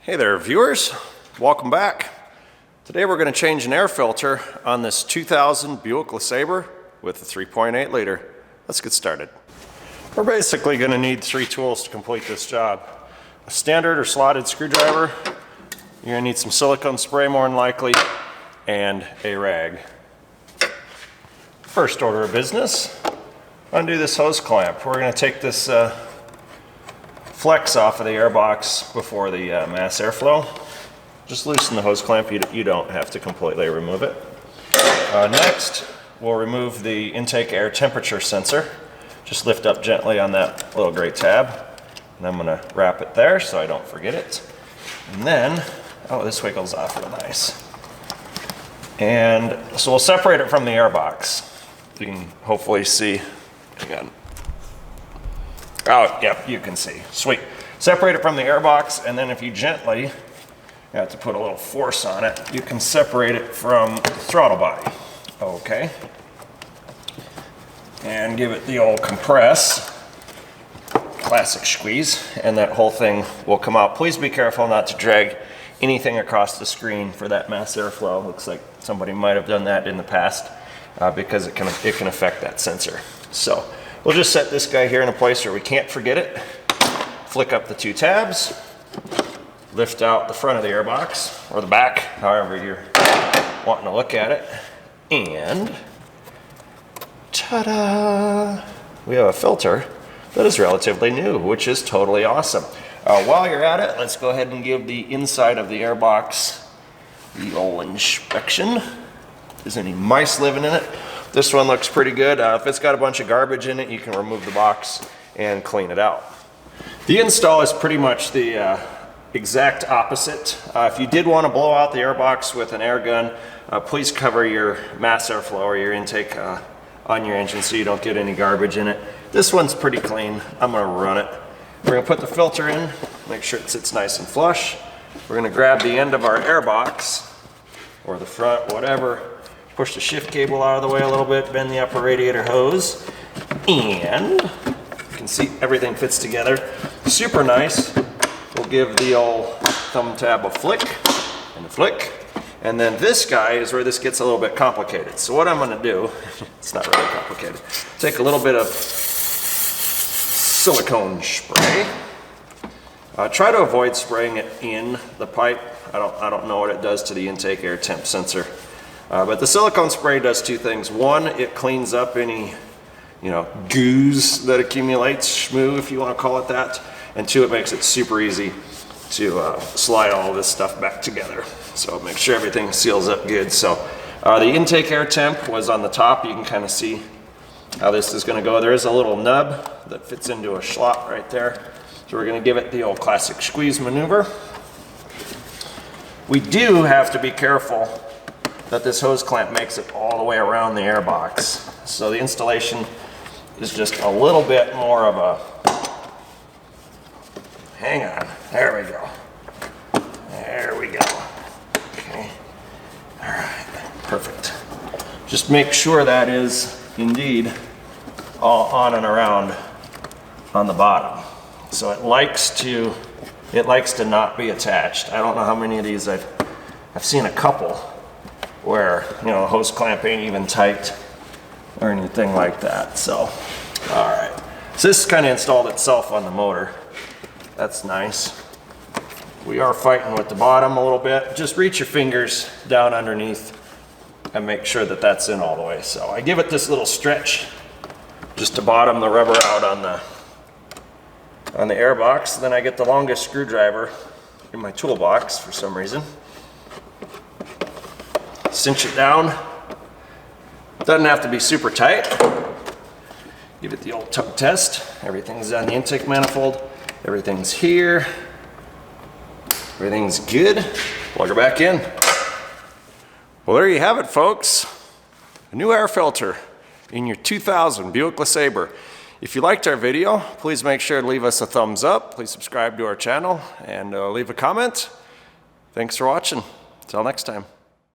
Hey there viewers, welcome back. Today we're going to change an air filter on this 2000 Buick LeSabre with a 3.8 liter. Let's get started. We're basically going to need 3 tools to complete this job. A standard or slotted screwdriver, you're going to need some silicone spray more than likely, and a rag. First order of business, undo this hose clamp. We're going to take this flex off of the air box before the mass airflow. Just loosen the hose clamp, you don't have to completely remove it. Next, we'll remove the intake air temperature sensor. Just lift up gently on that little gray tab, and I'm gonna wrap it there so I don't forget it. And then, oh, this wiggles off real nice. And so we'll separate it from the air box. You can hopefully see, again. Oh, yep, you can see. Sweet. Separate it from the air box, and then if you gently, you have to put a little force on it, you can separate it from the throttle body. Okay. And give it the old compress. Classic squeeze, and that whole thing will come out. Please be careful not to drag anything across the screen for that mass airflow. Looks like somebody might have done that in the past because it can affect that sensor. So we'll just set this guy here in a place where we can't forget it. Flick up the 2 tabs, lift out the front of the air box, or the back, however you're wanting to look at it, and ta-da! We have a filter that is relatively new, which is totally awesome. While you're at it, let's go ahead and give the inside of the air box the old inspection. If there's any mice living in it. This one looks pretty good. If it's got a bunch of garbage in it, you can remove the box and clean it out. The install is pretty much the exact opposite. If you did want to blow out the air box with an air gun, please cover your mass airflow or your intake on your engine so you don't get any garbage in it. This one's pretty clean. I'm going to run it. We're going to put the filter in, make sure it sits nice and flush. We're going to grab the end of our air box, or the front, whatever, push the shift cable out of the way a little bit, bend the upper radiator hose, and you can see everything fits together. Super nice. We'll give the old thumb tab a flick and a flick. And then this guy is where this gets a little bit complicated. So what I'm gonna do, it's not really complicated, take a little bit of silicone spray. Try to avoid spraying it in the pipe. I don't know what it does to the intake air temp sensor. But the silicone spray does 2 things. One, it cleans up any, goos that accumulates, schmoo if you want to call it that. And 2, it makes it super easy to slide all of this stuff back together. So make sure everything seals up good. So the intake air temp was on the top. You can kind of see how this is going to go. There is a little nub that fits into a slot right there. So we're going to give it the old classic squeeze maneuver. We do have to be careful that this hose clamp makes it all the way around the air box. So the installation is just a little bit more of a, hang on, there we go. There we go. Okay, all right, perfect. Just make sure that is indeed all on and around on the bottom. So it likes to not be attached. I don't know how many of these I've seen a couple where the hose clamp ain't even tight or anything like that. So all right, so this kind of installed itself on the motor. That's nice. We are fighting with the bottom a little bit. Just reach your fingers down underneath and make sure that that's in all the way. So I give it this little stretch just to bottom the rubber out on the air box. Then I get the longest screwdriver in my toolbox for some reason. Cinch it down. Doesn't have to be super tight. Give it the old tug test. Everything's on the intake manifold. Everything's here. Everything's good. Plug her back in. Well, there you have it, folks. A new air filter in your 2000 Buick LeSabre. If you liked our video, please make sure to leave us a thumbs up. Please subscribe to our channel and leave a comment. Thanks for watching. Until next time.